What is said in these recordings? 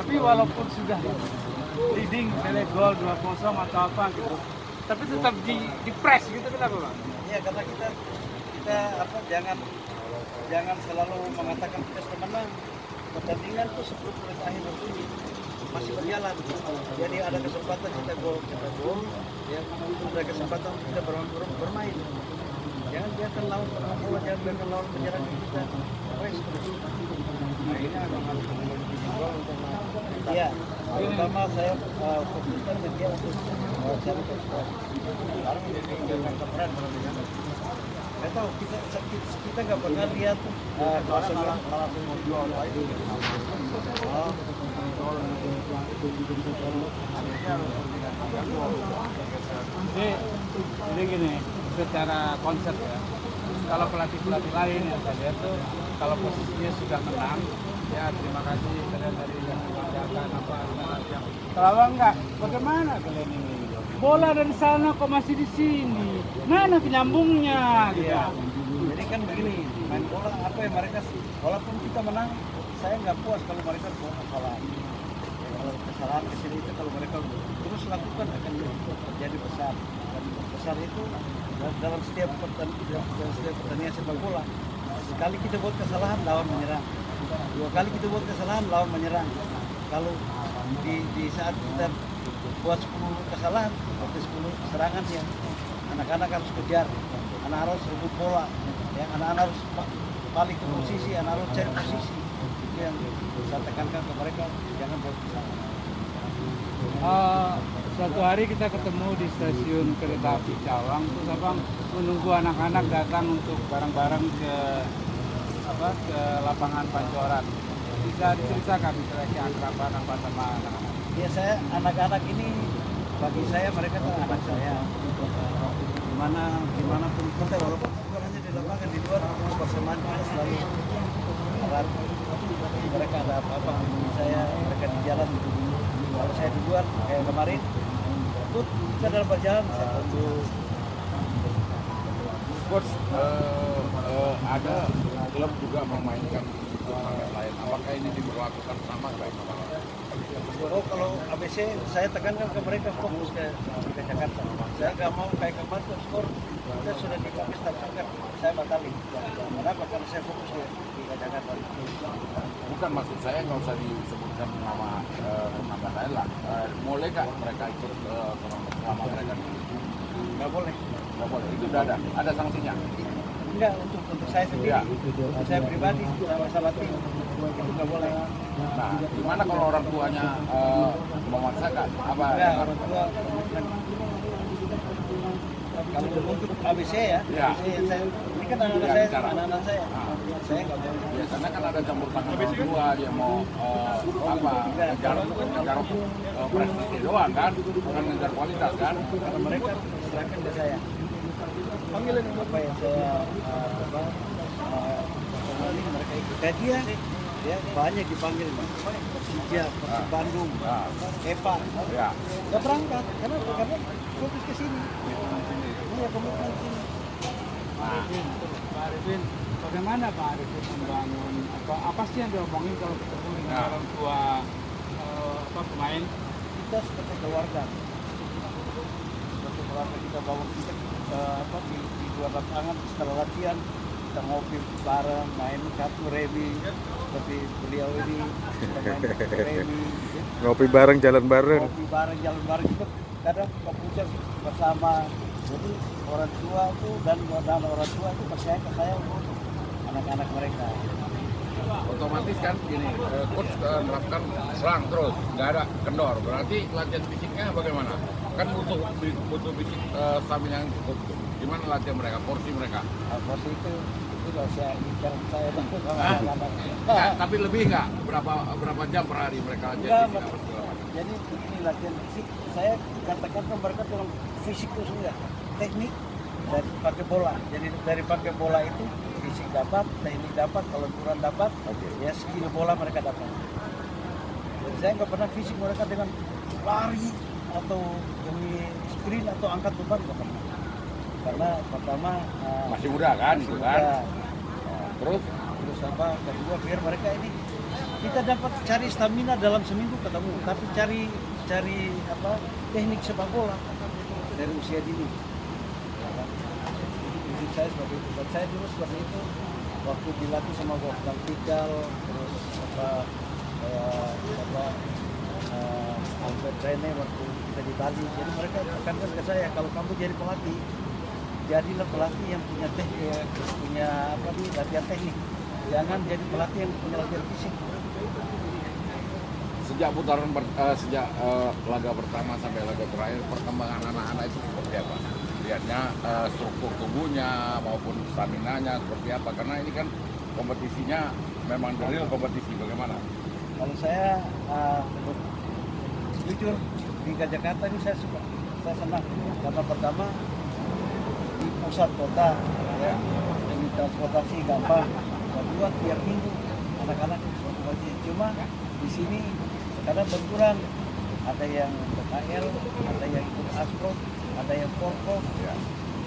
Tapi walaupun sudah leading, misalnya gol 2-0 atau apa gitu, tapi tetap di press gitu, kenapa Bang? Iya, karena kita jangan selalu mengatakan kita sudah menang. Pertandingan tuh 10 menit akhir waktu ini masih berjalan. Jadi ada kesempatan kita gol, ya ada kesempatan kita bermain. Jangan biarkan lawan bermain bola, jangan biarkan lawan menyerang kita. Press terus. Nah ini memang harus gol untuk Iya, terutama saya fokuskan media untuk cari prestasi. Sekarang menjadi yang keren pertandingan. Nggak tahu, kita nggak pernah lihat malah mau jual lagi. Jadi gini, secara konsep ya, kalau pelatih lain yang saya lihat tuh, kalau posisinya sudah menang, ya terima kasih kalian dari yang mengerjakan apa yang. Kalau enggak, bagaimana kalian ini? Bola dari sana kok masih di sini? Mana penyambungnya? Gitu. Iya. Jadi kan begini, main bola apa yang mereka, walaupun kita menang, saya nggak puas kalau mereka buat kesalahan. Ya, kalau kesalahan kecil itu kalau mereka terus lakukan akan jadi besar. Dan besar itu dalam setiap pertandingan sepak bola. Sekali kita buat kesalahan, lawan menyerang. 2 kali kita buat kesalahan, lawan menyerang. Kalau di saat kita buat 10 kesalahan, seperti 10 serangan ya, anak-anak harus kejar, anak harus rebut bola, ya, anak-anak harus balik ke posisi, anak harus cari posisi. Itu yang saya tekankan ke mereka, jangan buat kesalahan. Suatu hari kita ketemu di stasiun kereta api Cawang, terus abang menunggu anak-anak datang untuk bareng-bareng ke lapangan Pancoran. Bisa diceritakan misalnya akraban apa sama anak-anak? Ya saya anak-anak ini bagi saya mereka kan anak saya. Dimanapun kita walaupun bukan hanya di lapangan, di luar persamaan kita selalu erat. Mereka ada apa-apa hubungi saya, mereka di jalan. Kalau saya di luar kayak kemarin, itu kita dalam perjalanan saya tunggu. Coach, ada klub juga memainkan paket lain. Apakah ini diberlakukan sama kayak kemarin? Oh, kalau ABC saya tekankan ke mereka fokus ke Jakarta. Saya nggak mau kayak kemarin tuh skor kita sudah di Kamis kan saya batalin. Kenapa? Karena saya fokus di Jakarta. Bukan, maksud saya nggak usah disebutkan nama tenaga lain lah. Boleh nggak mereka ikut selama mereka? Nggak boleh. Nggak boleh. Itu udah ada sanksinya. Enggak, untuk saya sendiri, Ya. Untuk saya pribadi sama tim itu nggak boleh. Nah, gimana kalau orang tuanya memaksakan? Apa? Enggak, orang tua kalau untuk ABC ya, Ya. ABC yang saya ini kan anak-anak Ya, saya, bicara. anak-anak saya, saya nggak boleh. Biasanya kan ada campur tangan orang tua, dia mau ngejar prestasi doang kan, bukan ngejar kualitas kan. Karena mereka serahkan ke saya. Panggilan apa yang saya mereka ikut. Dia ya banyak dipanggil Persija, Persib Bandung, EPA, Ya. nggak berangkat karena fokus ke sini. Iya, komitmen sini. Pak Arifin, bagaimana Pak Arifin membangun apa sih yang diomongin kalau ketemu dengan orang tua pemain? Kita seperti keluarga. Seperti keluarga kita bawa kita di luar lapangan setelah latihan kita ngopi bareng, main kartu remi seperti beliau ini kita main kartu remi. Ngopi bareng, jalan bareng. Ngopi bareng, jalan bareng itu kadang komputer bersama. Jadi orang tua itu dan orang tua itu percaya ke saya untuk anak-anak mereka. Otomatis kan gini, coach menerapkan serang terus, nggak ada kendor. Berarti latihan fisiknya bagaimana? Kan butuh fisik stamina yang cukup. Gimana latihan mereka, porsi mereka? Porsi itu nggak usah bicara saya banget. Tapi lebih nggak? Berapa jam per hari mereka latihan fisik? Jadi ini latihan fisik, saya katakan ke mereka dalam fisik itu sudah teknik dari pakai bola. Jadi dari pakai bola itu fisik dapat, teknik dapat, kelenturan dapat, ya skill bola mereka dapat. Jadi saya nggak pernah fisik mereka dengan lari atau demi sprint atau angkat beban nggak pernah. Karena pertama masih muda kan, itu kan. terus apa? Kedua biar mereka ini kita dapat cari stamina dalam seminggu ketemu, tapi cari apa teknik sepak bola dari usia dini. Ya kan? Prinsip saya seperti itu. Dan saya dulu seperti itu waktu dilatih sama Wolfgang Pikal, terus Albert Rene waktu kita di Bali. Jadi mereka tekankan ke saya, kalau kamu jadi pelatih, jadilah pelatih yang punya teknik, punya latihan teknik. Jangan jadi pelatih yang punya latihan fisik. Sejak laga pertama sampai laga terakhir, perkembangan anak-anak itu seperti apa? Lihatnya struktur tubuhnya maupun stamina-nya seperti apa? Karena ini kan kompetisinya memang real kompetisi. Bagaimana? Kalau saya jujur di Jakarta ini saya suka, saya senang karena pertama di pusat kota ya, ini transportasi gampang. Kedua tiap minggu anak-anak berkompetisi. Cuma di sini kadang berkurang, ada yang PKL, ada yang ikut Aspro, ada yang Porko. Ya.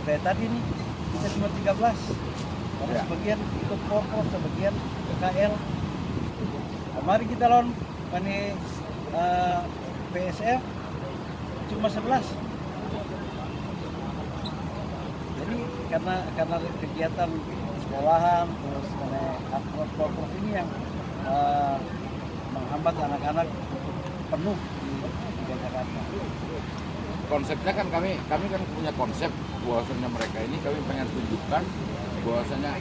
Kayak tadi nih kita cuma 13, karena Ya. sebagian ikut Porko, sebagian PKL. Kemarin kita lawan PSF cuma 11. Jadi karena kegiatan sekolahan terus Aspro ini yang menghambat anak-anak penuh di Jakarta. Konsepnya kan kami kan punya konsep bahwasanya mereka ini kami pengen tunjukkan bahwasanya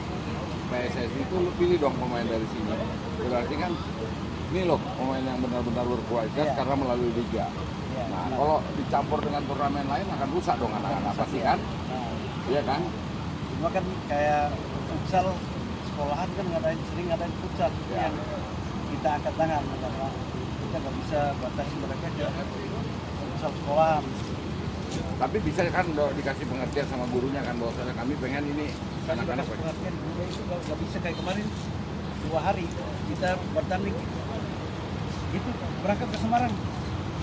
PSSI itu lu pilih dong pemain dari sini. Berarti kan ini loh pemain yang benar-benar berkualitas Ya. karena melalui liga. Ya, Nah, benar. kalau dicampur dengan turnamen lain akan rusak dong anak-anak pasti kan? Nah, Iya kan? cuma kan kayak futsal sekolahan kan sering ngadain futsal itu Ya. yang kita angkat tangan karena kita nggak bisa batasi mereka ke futsal sekolahan. Tapi bisa kan dikasih pengertian sama gurunya kan bahwasanya kami pengen ini Kan anak-anak kasih pengertian juga itu nggak bisa kayak kemarin 2 hari kita bertanding gitu berangkat ke Semarang,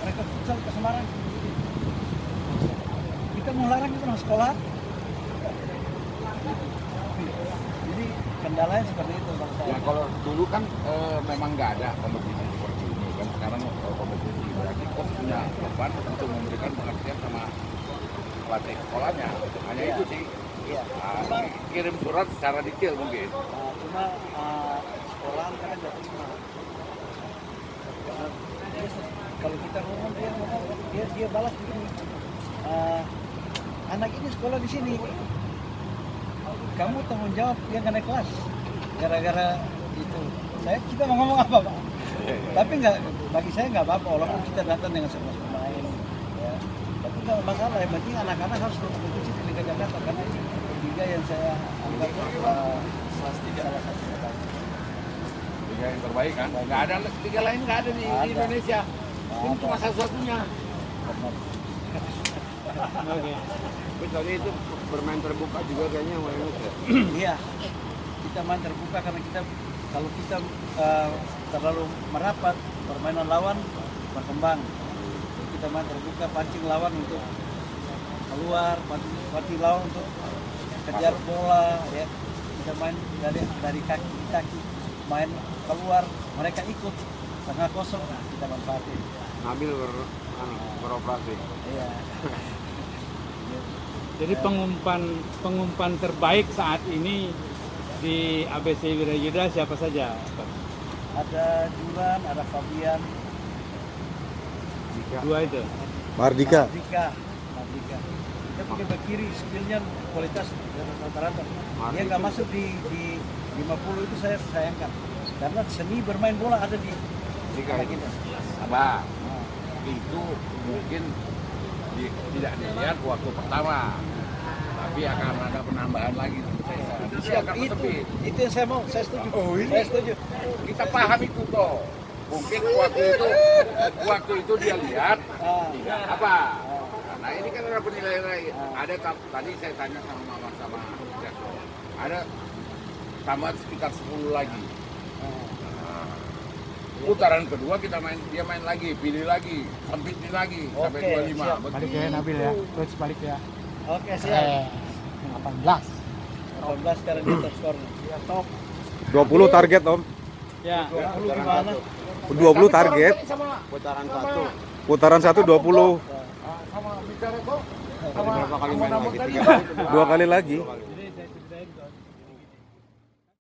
mereka futsal ke Semarang, kita mau larang itu orang sekolah. Jadi kendalanya seperti itu bang saya. Ya kalau dulu kan memang nggak ada kompetisi seperti ini kan sekarang kompetisi berarti coach punya beban untuk memberikan pengertian sama pelatih sekolahnya hanya Iya. itu sih. Iya. Nah, kirim surat secara detail mungkin. Cuma sekolahan kan nggak terima. Karena kalau kita ngomong dia balas begini. Anak ini sekolah di sini. Kamu tanggung jawab dia nggak naik kelas gara-gara itu. Kita mau ngomong apa pak? Tapi nggak, bagi saya nggak apa-apa walaupun kita datang dengan 11 pemain. Ya. Tapi nggak masalah. Yang penting anak-anak harus berkompetisi di Liga Jakarta karena ini liga yang saya anggap salah satu terbaik. Liga yang terbaik kan? Nggak ada liga lain nggak ada di Indonesia. Ini cuma satu-satunya. Oke. Tapi tadi itu bermain terbuka juga kayaknya sama Yunus ya? Iya, kita main terbuka karena kalau kita terlalu merapat permainan lawan berkembang. Jadi kita main terbuka, pancing lawan untuk keluar, pancing lawan untuk kejar bola, ya. Kita main dari kaki main keluar, mereka ikut tengah kosong kita manfaatin. Nabil beroperasi. Iya. Jadi pengumpan terbaik saat ini di ABC Wirayuda siapa saja? Ada Juran, ada Fabian, Dua itu. Mardika. Mardika. Kita pakai back kiri, skillnya kualitas di atas rata-rata. Dia nggak masuk di 50 itu saya sayangkan. Karena seni bermain bola ada di Liga kita. Abah, itu mungkin tidak dilihat waktu pertama, tapi akan ada penambahan lagi. Saya akan lebih. Itu yang saya mau, saya setuju. Oh, ini. Saya setuju. Kita paham itu toh. Mungkin waktu itu dia lihat tidak apa. Nah ini kan ada penilaian lain. Ada tadi saya tanya sama Mama sama Jason. Ada tambah sekitar 10 lagi. Putaran kedua dia main lagi, pilih lagi, sempitin lagi sampai Oke, 25. siap. Balik ya Nabil ya, coach balik ya. Oke, siap. 18. 18 sekarang di top skornya. Ya top. 20 target om. Ya. Lu gimana? 20 target. Putaran satu. Putaran 1 20. sama bicara kok sama Berapa kali sama main Nabok lagi? tadi 3 kali. 2 kali lagi. 2 kali.